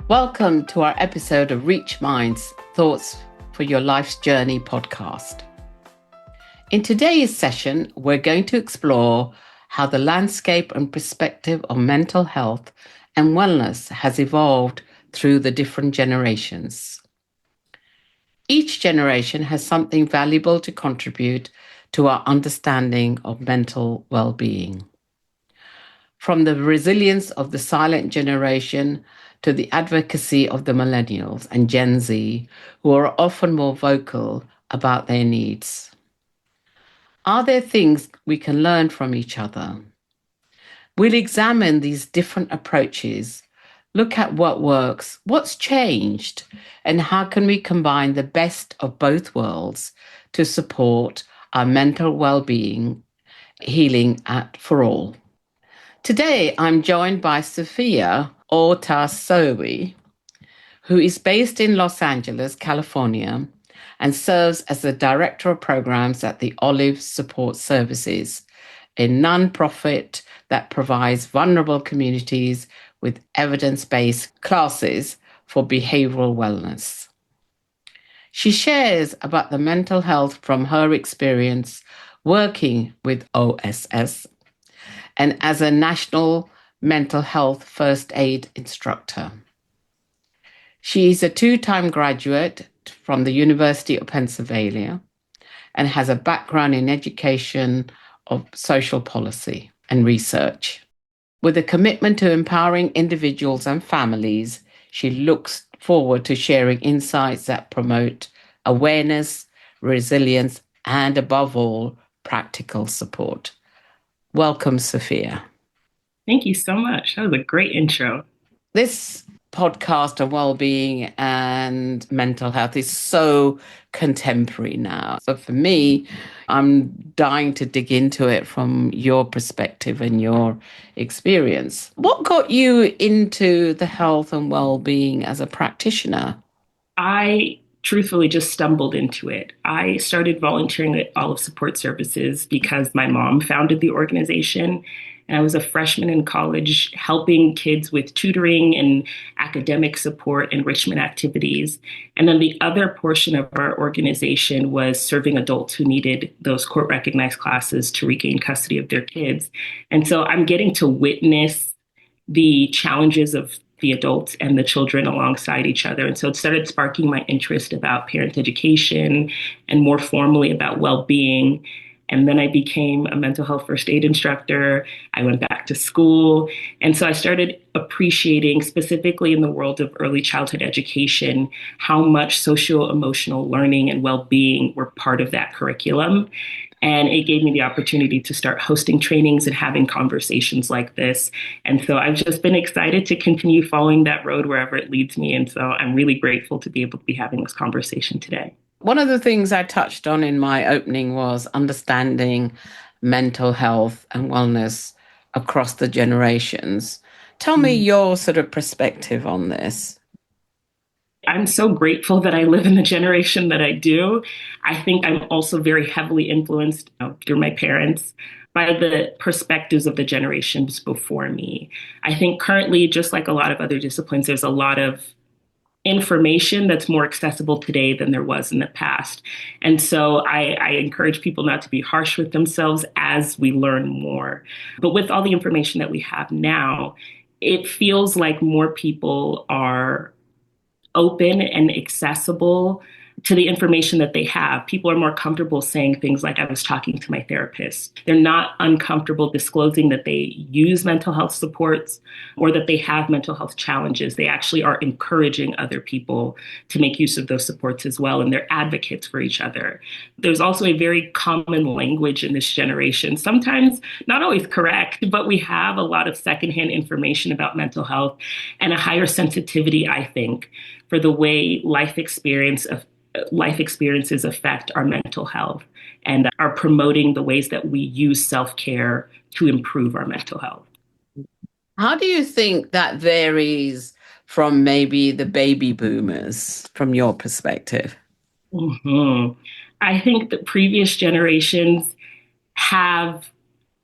Welcome to our episode of Reach Minds, Thoughts for Your Life's Journey podcast. In today's session, we're going to explore how the landscape and perspective of mental health and wellness has evolved through the different generations. Each generation has something valuable to contribute to our understanding of mental well-being. From the resilience of the silent generation to the advocacy of the Millennials and Gen Z, who are often more vocal about their needs. Are there things we can learn from each other? We'll examine these different approaches, look at what works, what's changed, and how can we combine the best of both worlds to support our mental well-being, healing for all. Today, I'm joined by Sophia Otasowie, who is based in Los Angeles, California, and serves as the Director of Programs at the Olive Support Services, a nonprofit that provides vulnerable communities with evidence-based classes for behavioral wellness. She shares about the mental health from her experience working with OSS and as a national mental health first aid instructor. She is a two-time graduate from the University of Pennsylvania and has a background in education of social policy and research. With a commitment to empowering individuals and families, she looks forward to sharing insights that promote awareness, resilience, and above all, practical support. Welcome, Sophia. Thank you so much. That was a great intro. This podcast of well-being and mental health is so contemporary now. So for me, I'm dying to dig into it from your perspective and your experience. What got you into the health and well-being as a practitioner? I truthfully just stumbled into it. I started volunteering at Olive Support Services because my mom founded the organization. And I was a freshman in college helping kids with tutoring and academic support, enrichment activities. And then the other portion of our organization was serving adults who needed those court recognized classes to regain custody of their kids. And so I'm getting to witness the challenges of the adults and the children alongside each other. And so it started sparking my interest about parent education and more formally about well-being. And then I became a mental health first aid instructor. I went back to school. And so I started appreciating, specifically in the world of early childhood education, how much socio-emotional learning and well-being were part of that curriculum. And it gave me the opportunity to start hosting trainings and having conversations like this. And so I've just been excited to continue following that road wherever it leads me. And so I'm really grateful to be able to be having this conversation today. One of the things I touched on in my opening was understanding mental health and wellness across the generations. Tell me your sort of perspective on this. I'm so grateful that I live in the generation that I do. I think I'm also very heavily influenced through my parents by the perspectives of the generations before me. I think currently, just like a lot of other disciplines, there's a lot of information that's more accessible today than there was in the past. And so I encourage people not to be harsh with themselves as we learn more. But with all the information that we have now, it feels like more people are open and accessible to the information that they have. People are more comfortable saying things like, I was talking to my therapist. They're not uncomfortable disclosing that they use mental health supports or that they have mental health challenges. They actually are encouraging other people to make use of those supports as well, and they're advocates for each other. There's also a very common language in this generation, sometimes not always correct, but we have a lot of secondhand information about mental health and a higher sensitivity, I think, for the way life experiences affect our mental health and are promoting the ways that we use self-care to improve our mental health. How do you think that varies from maybe the baby boomers from your perspective? Mm-hmm. I think the previous generations have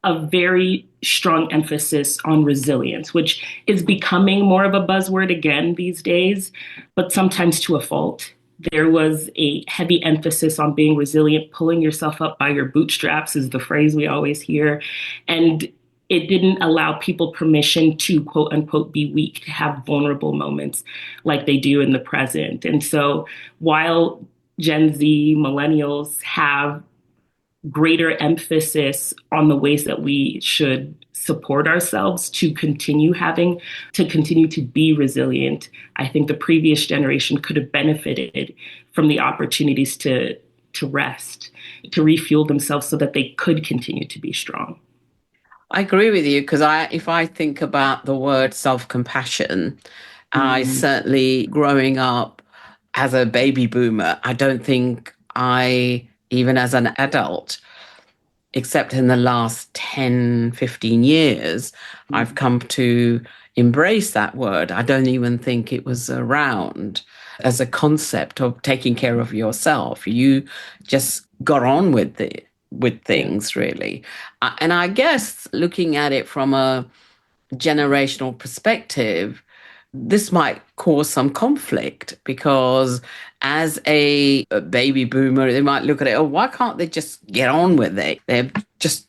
a very strong emphasis on resilience, which is becoming more of a buzzword again these days, but sometimes to a fault. There was a heavy emphasis on being resilient, pulling yourself up by your bootstraps is the phrase we always hear. And it didn't allow people permission to quote unquote be weak, to have vulnerable moments like they do in the present. And so while Gen Z, millennials have greater emphasis on the ways that we should support ourselves to continue to be resilient. I think the previous generation could have benefited from the opportunities to rest, to refuel themselves so that they could continue to be strong. I agree with you because if I think about the word self-compassion, I Mm, certainly growing up as a baby boomer, I don't think even as an adult, except in the last 10, 15 years, I've mm, come to embrace that word. I don't even think it was around as a concept of taking care of yourself. You just got on with yeah, things, really. And I guess looking at it from a generational perspective, this might cause some conflict because as a baby boomer, they might look at it, oh, why can't they just get on with it? They're just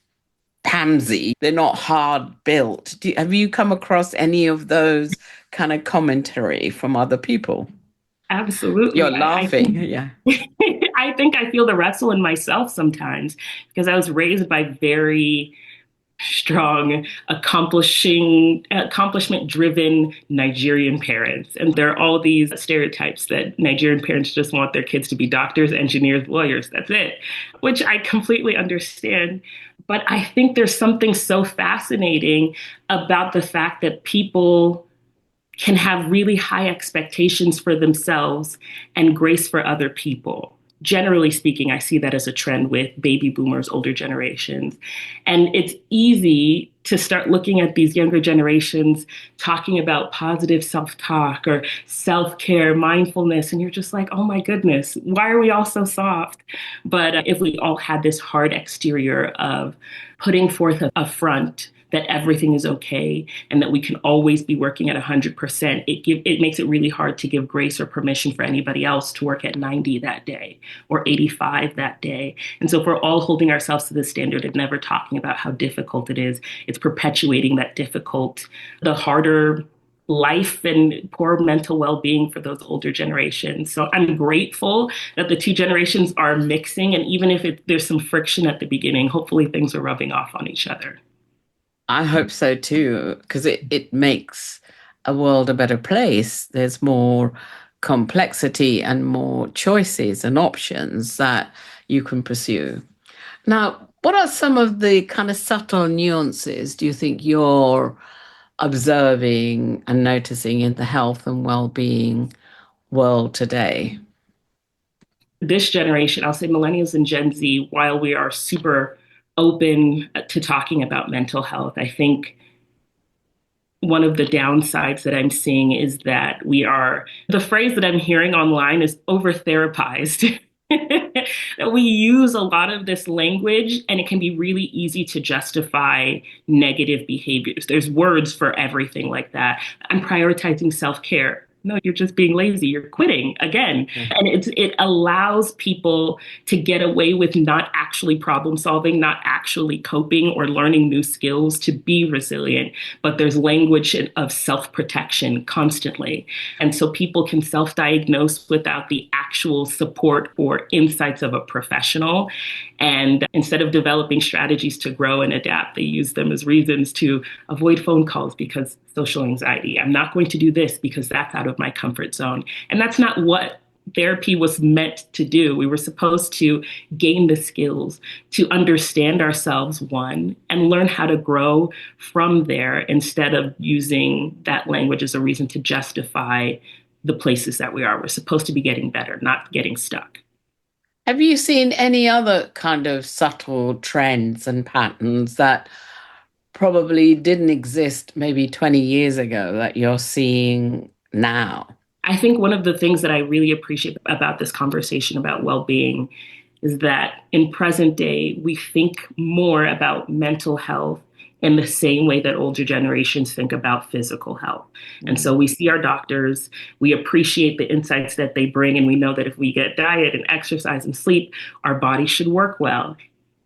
pansy. They're not hard built. Have you come across any of those kind of commentary from other people? You're absolutely. I laughing. think Yeah. I think I feel the wrestle in myself sometimes because I was raised by very strong, accomplishment driven Nigerian parents. And there are all these stereotypes that Nigerian parents just want their kids to be doctors, engineers, lawyers. That's it, which I completely understand. But I think there's something so fascinating about the fact that people can have really high expectations for themselves and grace for other people. Generally speaking, I see that as a trend with baby boomers, older generations. And it's easy to start looking at these younger generations talking about positive self talk or self care, mindfulness. And you're just like, oh my goodness, why are we all so soft? But if we all had this hard exterior of putting forth a front that everything is okay and that we can always be working at 100%, it makes it really hard to give grace or permission for anybody else to work at 90 that day or 85 that day. And so if we're all holding ourselves to this standard and never talking about how difficult it is, it's perpetuating the harder life and poor mental well-being for those older generations. So I'm grateful that the two generations are mixing, and even if there's some friction at the beginning, hopefully things are rubbing off on each other. I hope so too, because it makes a world a better place. There's more complexity and more choices and options that you can pursue. Now, what are some of the kind of subtle nuances do you think you're observing and noticing in the health and well-being world today? This generation, I'll say millennials and Gen Z, while we are super open to talking about mental health, I think one of the downsides that I'm seeing is that the phrase that I'm hearing online is over therapized. That we use a lot of this language and it can be really easy to justify negative behaviors. There's words for everything like that. I'm prioritizing self care. No, you're just being lazy. You're quitting again. Yeah. And it allows people to get away with not actually problem solving, not actually coping or learning new skills to be resilient. But there's language of self protection constantly. And so people can self diagnose without the actual support or insights of a professional. And instead of developing strategies to grow and adapt, they use them as reasons to avoid phone calls because social anxiety. I'm not going to do this because that's out of my comfort zone. And that's not what therapy was meant to do. We were supposed to gain the skills to understand ourselves, one, and learn how to grow from there instead of using that language as a reason to justify the places that we are. We're supposed to be getting better, not getting stuck. Have you seen any other kind of subtle trends and patterns that probably didn't exist maybe 20 years ago that you're seeing now? I think one of the things that I really appreciate about this conversation about well being is that in present day, we think more about mental health in the same way that older generations think about physical health. And so we see our doctors, we appreciate the insights that they bring, and we know that if we get diet and exercise and sleep, our body should work well.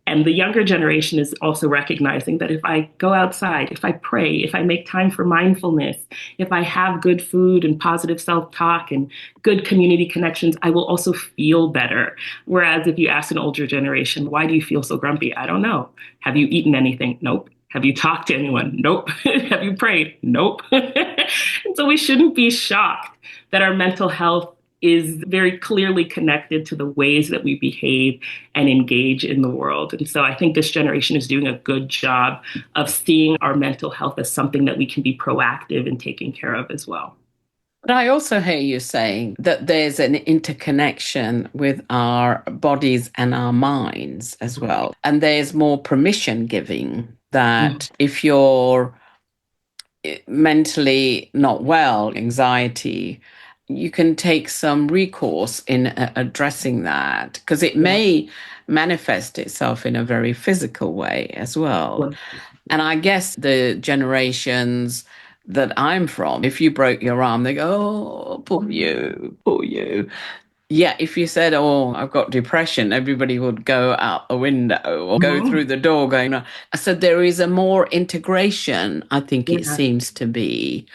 And the younger generation is also recognizing that if I go outside, if I pray, if I make time for mindfulness, if I have good food and positive self talk and good community connections, I will also feel better. Whereas if you ask an older generation, why do you feel so grumpy? I don't know. Have you eaten anything? Nope. Have you talked to anyone? Nope. Have you prayed? Nope. And so we shouldn't be shocked that our mental health is very clearly connected to the ways that we behave and engage in the world. And so I think this generation is doing a good job of seeing our mental health as something that we can be proactive in taking care of as well. But I also hear you saying that there's an interconnection with our bodies and our minds as well. And there's more permission giving that if you're mentally not well, anxiety, you can take some recourse in addressing that because it may manifest itself in a very physical way as well. And I guess the generations that I'm from, if you broke your arm, they go, oh, poor you, poor you. Yeah, if you said, oh, I've got depression, everybody would go out the window or go through the door going, oh. So there is a more integration, I think it seems to be,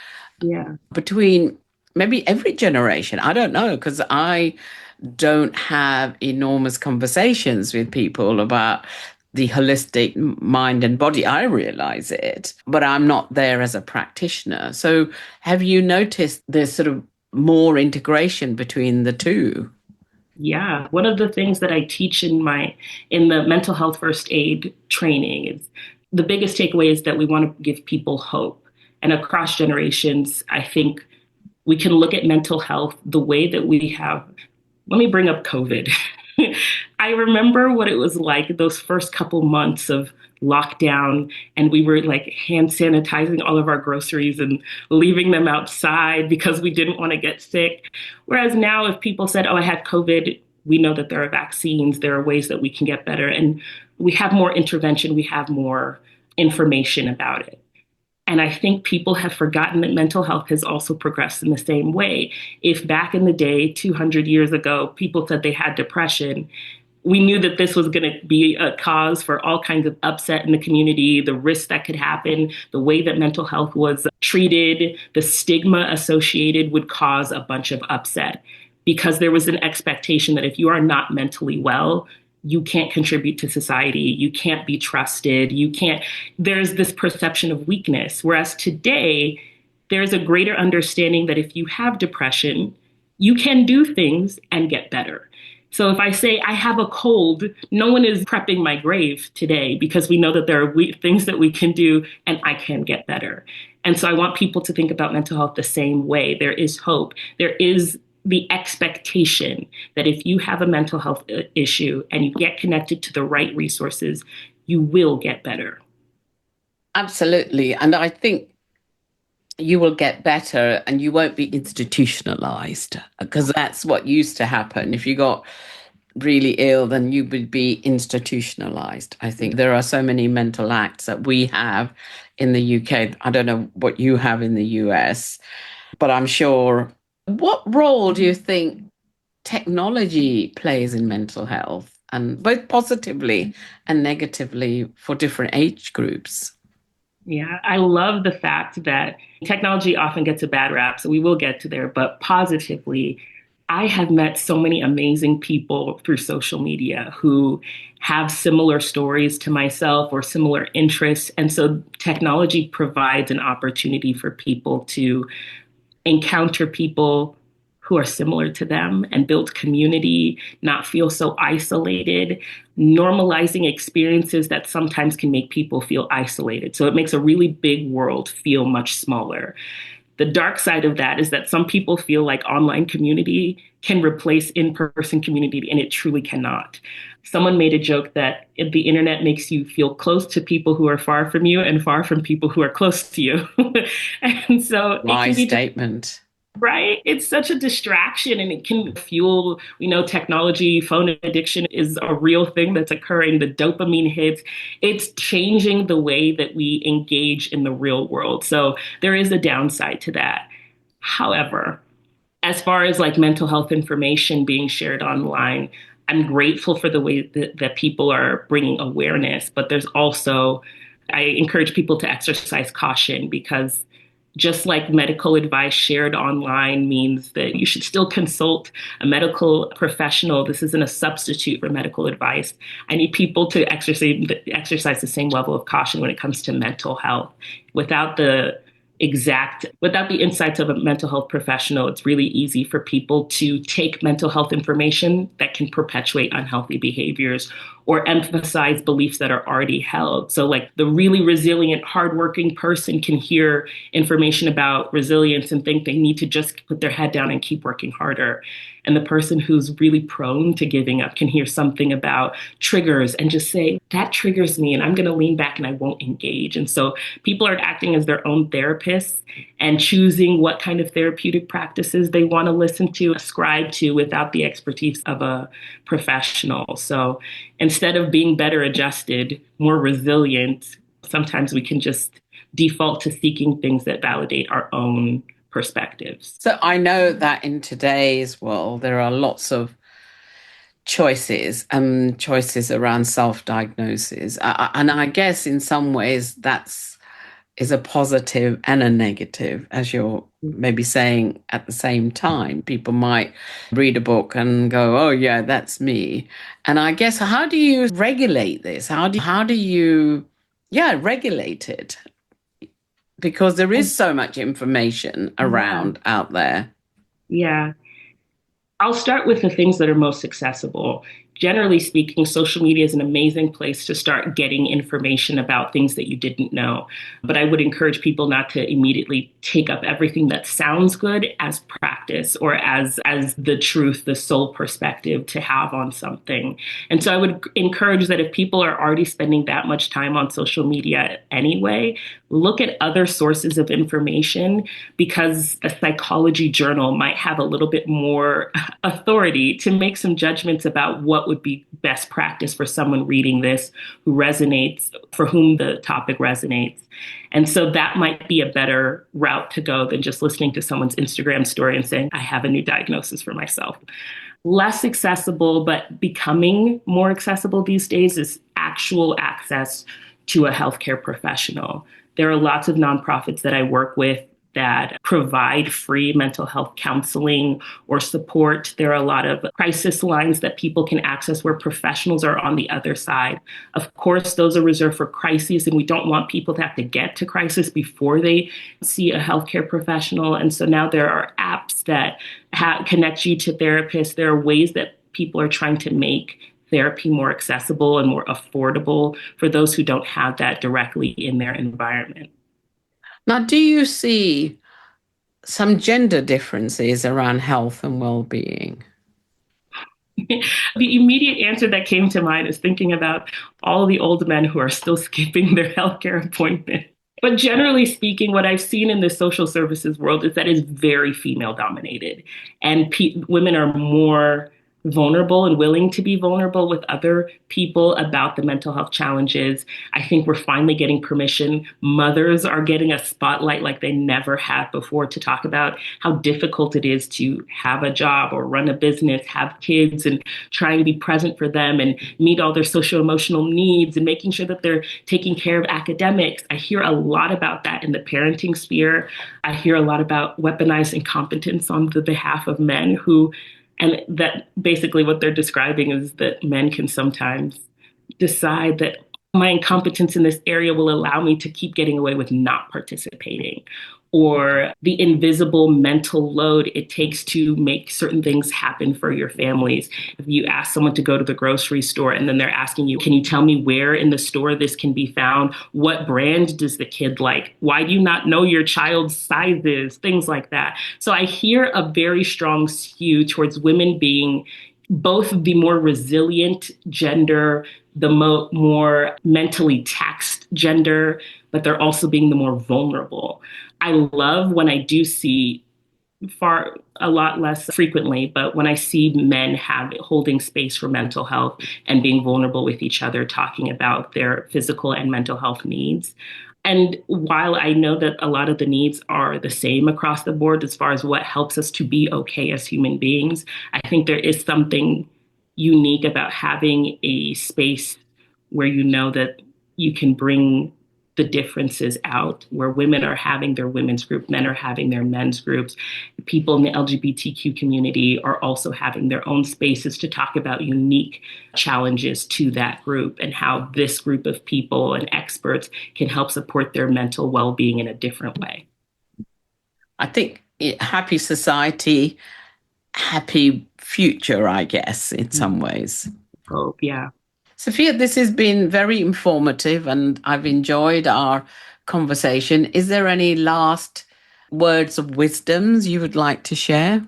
between maybe every generation. I don't know, because I don't have enormous conversations with people about the holistic mind and body. I realize it, but I'm not there as a practitioner. So have you noticed there's sort of more integration between the two? Yeah, one of the things that I teach in the mental health first aid training is the biggest takeaway is that we want to give people hope. And across generations, I think we can look at mental health the way that we have. Let me bring up COVID. I remember what it was like those first couple months of lockdown, and we were like hand sanitizing all of our groceries and leaving them outside because we didn't want to get sick. Whereas now, if people said, oh, I had COVID, we know that there are vaccines, there are ways that we can get better, and we have more intervention, we have more information about it. And I think people have forgotten that mental health has also progressed in the same way. If back in the day, 200 years ago, people said they had depression, we knew that this was going to be a cause for all kinds of upset in the community, the risks that could happen, the way that mental health was treated, the stigma associated would cause a bunch of upset because there was an expectation that if you are not mentally well, you can't contribute to society, you can't be trusted, there's this perception of weakness. Whereas today, there's a greater understanding that if you have depression, you can do things and get better. So if I say I have a cold, no one is prepping my grave today because we know that there are things that we can do and I can get better. And so I want people to think about mental health the same way. There is hope. There is the expectation that if you have a mental health issue and you get connected to the right resources, you will get better. Absolutely. And I think you will get better and you won't be institutionalized because that's what used to happen. If you got really ill, then you would be institutionalized. I think there are so many mental acts that we have in the UK. I don't know what you have in the US, but I'm sure. What role do you think technology plays in mental health, and both positively and negatively for different age groups? Yeah, I love the fact that technology often gets a bad rap, so we will get to there, but positively, I have met so many amazing people through social media who have similar stories to myself or similar interests. And so technology provides an opportunity for people to encounter people who are similar to them and build community, not feel so isolated, normalizing experiences that sometimes can make people feel isolated. So it makes a really big world feel much smaller. The dark side of that is that some people feel like online community can replace in-person community, and it truly cannot. Someone made a joke that the internet makes you feel close to people who are far from you and far from people who are close to you. And so Wise statement. Right? It's such a distraction and it can fuel, technology, phone addiction is a real thing that's occurring. The dopamine hits, it's changing the way that we engage in the real world. So there is a downside to that. However, as far as like mental health information being shared online, I'm grateful for the way that people are bringing awareness, but there's also, I encourage people to exercise caution because just like medical advice shared online means that you should still consult a medical professional. This isn't a substitute for medical advice. I need people to exercise the same level of caution when it comes to mental health. Without the without the insights of a mental health professional, it's really easy for people to take mental health information that can perpetuate unhealthy behaviors or emphasize beliefs that are already held. So like the really resilient, hardworking person can hear information about resilience and think they need to just put their head down and keep working harder. And the person who's really prone to giving up can hear something about triggers and just say, that triggers me and I'm going to lean back and I won't engage. And so people are acting as their own therapists and choosing what kind of therapeutic practices they want to listen to, ascribe to without the expertise of a professional. So instead of being better adjusted, more resilient, sometimes we can just default to seeking things that validate our own perspectives. So I know that in today's world, there are lots of choices and choices around self-diagnosis. And I guess in some ways that's is a positive and a negative, as you're maybe saying at the same time. People might read a book and go, oh yeah, that's me. And I guess how do you regulate this? How do you regulate it? Because there is so much information Yeah, around out there. yeah. I'll start with the things that are most accessible. Generally speaking, social media is an amazing place to start getting information about things that you didn't know. But I would encourage people not to immediately take up everything that sounds good as practice or as the truth, the sole perspective to have on something. And so I would encourage that if people are already spending that much time on social media anyway, look at other sources of information because a psychology journal might have a little bit more authority to make some judgments about what would be best practice for someone reading this who resonates, for whom the topic resonates. And so that might be a better route to go than just listening to someone's Instagram story and saying, I have a new diagnosis for myself. Less accessible, but becoming more accessible these days is actual access to a healthcare professional. There are lots of nonprofits that I work with that provide free mental health counseling or support. There are a lot of crisis lines that people can access where professionals are on the other side. Of course, those are reserved for crises, and we don't want people to have to get to crisis before they see a healthcare professional. And so now there are apps that connect you to therapists. There are ways that people are trying to make therapy more accessible and more affordable for those who don't have that directly in their environment. Now, do you see some gender differences around health and well-being? The immediate answer that came to mind is thinking about all the old men who are still skipping their healthcare appointment. But generally speaking, what I've seen in the social services world is that it's very female dominated, and women are more vulnerable and willing to be vulnerable with other people about the mental health challenges. I think we're finally getting permission. Mothers are getting a spotlight like they never had before to talk about how difficult it is to have a job or run a business, have kids, and trying to be present for them and meet all their social emotional needs and making sure that they're taking care of academics. I hear a lot about that in the parenting sphere. I hear a lot about weaponized incompetence on the behalf of men who, and that basically what they're describing is that men can sometimes decide that my incompetence in this area will allow me to keep getting away with not participating, or the invisible mental load it takes to make certain things happen for your families. If you ask someone to go to the grocery store and then they're asking you, can you tell me where in the store this can be found? What brand does the kid like? Why do you not know your child's sizes? Things like that. So I hear a very strong skew towards women being both the more resilient gender, the more mentally taxed gender, but they're also being the more vulnerable. I love when I do see a lot less frequently, but when I see men holding space for mental health and being vulnerable with each other, talking about their physical and mental health needs. And while I know that a lot of the needs are the same across the board as far as what helps us to be okay as human beings, I think there is something unique about having a space where you know that you can bring the differences out, where women are having their women's group, men are having their men's groups. People in the LGBTQ community are also having their own spaces to talk about unique challenges to that group and how this group of people and experts can help support their mental well-being in a different way. I think happy society, happy future, I guess, in some ways. Hope, yeah. Sophia, this has been very informative and I've enjoyed our conversation. Is there any last words of wisdoms you would like to share?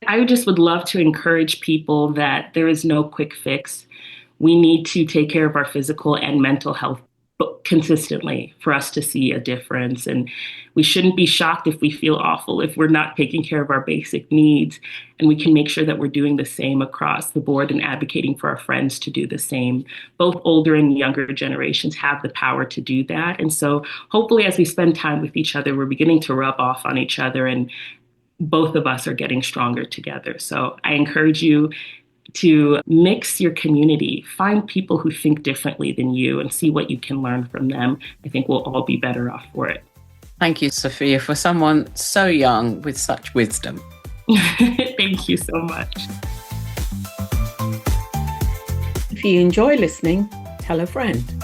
I just would love to encourage people that there is no quick fix. We need to take care of our physical and mental health consistently for us to see a difference. And we shouldn't be shocked if we feel awful if we're not taking care of our basic needs. And we can make sure that we're doing the same across the board and advocating for our friends to do the same. Both older and younger generations have the power to do that. And so hopefully as we spend time with each other, we're beginning to rub off on each other and both of us are getting stronger together. So I encourage you to mix your community, find people who think differently than you and see what you can learn from them. I think we'll all be better off for it. Thank you, Sophia, for someone so young with such wisdom. Thank you so much. If you enjoy listening, tell a friend.